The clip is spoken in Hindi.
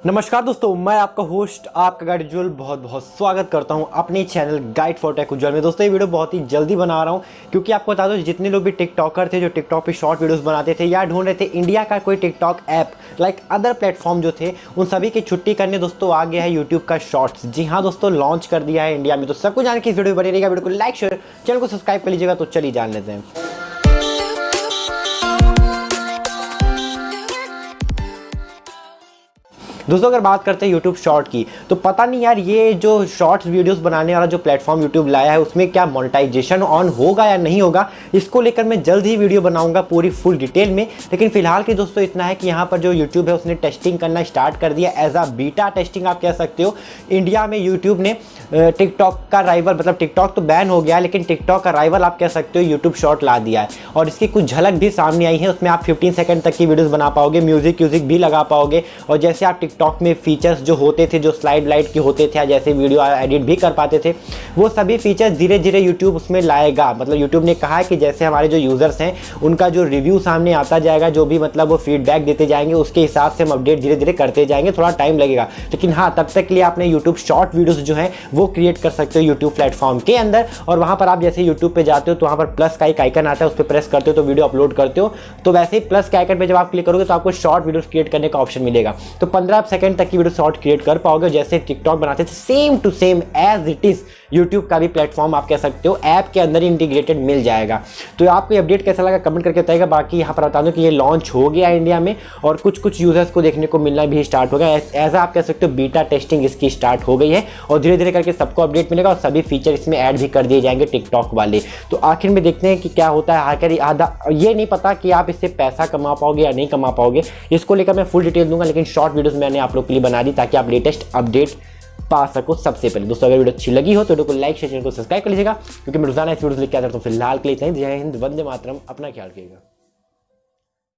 नमस्कार दोस्तों, मैं आपका होस्ट आपका गाइड उज्ज्वल बहुत बहुत स्वागत करता हूं अपने चैनल गाइड फॉर टेक उज्ज्वल में। दोस्तों ये वीडियो बहुत ही जल्दी बना रहा हूं क्योंकि आपको बता दो, जितने लोग भी टिकटॉकर थे जो टिकटॉक पे शॉर्ट वीडियोस बनाते थे या ढूंढ रहे थे इंडिया का कोई TikTok app like other platform जो थे, उन सभी की छुट्टी करने दोस्तों आ गया है यूट्यूब का शॉर्ट्स। जी हाँ दोस्तों, लॉन्च कर दिया है इंडिया में। तो सबको जान के इस वीडियो बनी रहेगा। वीडियो को लाइक शेयर, चैनल को सब्सक्राइब कर लीजिएगा। तो चलिए जान लेते हैं। दोस्तों अगर बात करते हैं YouTube शॉर्ट की, तो पता नहीं यार ये जो शॉर्ट्स वीडियोस बनाने वाला जो प्लेटफॉर्म YouTube लाया है उसमें क्या मोनेटाइजेशन ऑन होगा या नहीं होगा, इसको लेकर मैं जल्द ही वीडियो बनाऊंगा पूरी फुल डिटेल में। लेकिन फिलहाल के दोस्तों इतना है कि यहाँ पर जो YouTube है उसने टेस्टिंग करना स्टार्ट कर दिया, एज अ बीटा टेस्टिंग आप कह सकते हो। इंडिया में YouTube ने टिकटॉक का राइवल, मतलब टिकटॉक तो बैन हो गया है लेकिन टिकटॉक का राइवल आप कह सकते हो YouTube शॉर्ट ला दिया है। और इसकी कुछ झलक भी सामने आई है। उसमें आप 15 सेकंड तक की वीडियोस बना पाओगे, म्यूजिक भी लगा पाओगे। और जैसे आप टिकटॉक में फीचर्स जो होते थे, जो स्लाइड लाइट के होते थे, जैसे वीडियो एडिट भी कर पाते थे, वो सभी फीचर्स धीरे धीरे YouTube उसमें लाएगा। मतलब YouTube ने कहा है कि जैसे हमारे जो यूजर्स हैं उनका जो रिव्यू सामने आता जाएगा, जो भी मतलब वो फीडबैक देते जाएंगे, उसके हिसाब से हम अपडेट धीरे धीरे करते जाएंगे। थोड़ा टाइम लगेगा लेकिन हाँ, तब तक के लिए आपने YouTube शॉर्ट वीडियोस जो है वो क्रिएट कर सकते हो YouTube प्लेटफॉर्म के अंदर। और वहाँ पर आप जैसे YouTube पे जाते हो तो वहाँ पर प्लस का एक आइकन आता है, उस पर प्रेस करते हो तो वीडियो अपलोड करते हो। तो वैसे ही प्लस के आइकन पे जब आप क्लिक करोगे तो आपको शॉर्ट वीडियोस क्रिएट करने का ऑप्शन मिलेगा। तो 15 सेकंड तक की वीडियो शॉर्ट क्रिएट कर पाओगे। जैसे टिकटॉक बनाते थे same to same as it is YouTube का भी प्लेटफॉर्म आप कह सकते हो ऐप के अंदर इंटीग्रेटेड मिल जाएगा। तो आपको ये अपडेट कैसा लगा कमेंट करके बताइएगा। बाकी यहाँ पर बता दूं कि ये लॉन्च हो गया इंडिया में और कुछ यूजर्स को देखने को मिलना भी स्टार्ट हो गया। ऐसा आप कह सकते हो बीटा टेस्टिंग इसकी स्टार्ट हो गई है और धीरे धीरे करके सबको अपडेट मिलेगा और सभी फीचर इसमें ऐड भी कर दिए जाएंगे टिकटॉक वाले। तो आखिर में देखते हैं कि क्या होता है। आखिर ये नहीं पता कि आप इससे पैसा कमा पाओगे या नहीं कमा पाओगे, इसको लेकर मैं फुल डिटेल दूंगा। लेकिन शॉर्ट वीडियोस मैंने आप लोग के लिए बना दी ताकि आप लेटेस्ट अपडेट पा सको सबसे पहले। दोस्तों अगर वीडियो अच्छी लगी हो तो वीडियो को लाइक शेयर, चैनल को सब्सक्राइब कर लीजिएगा क्योंकि मैं रोजाना इस वीडियो लेके आता हूं। तो फिलहाल के लिए इतना ही। जय हिंद, वंदे मातरम, अपना ख्याल रखिएगा।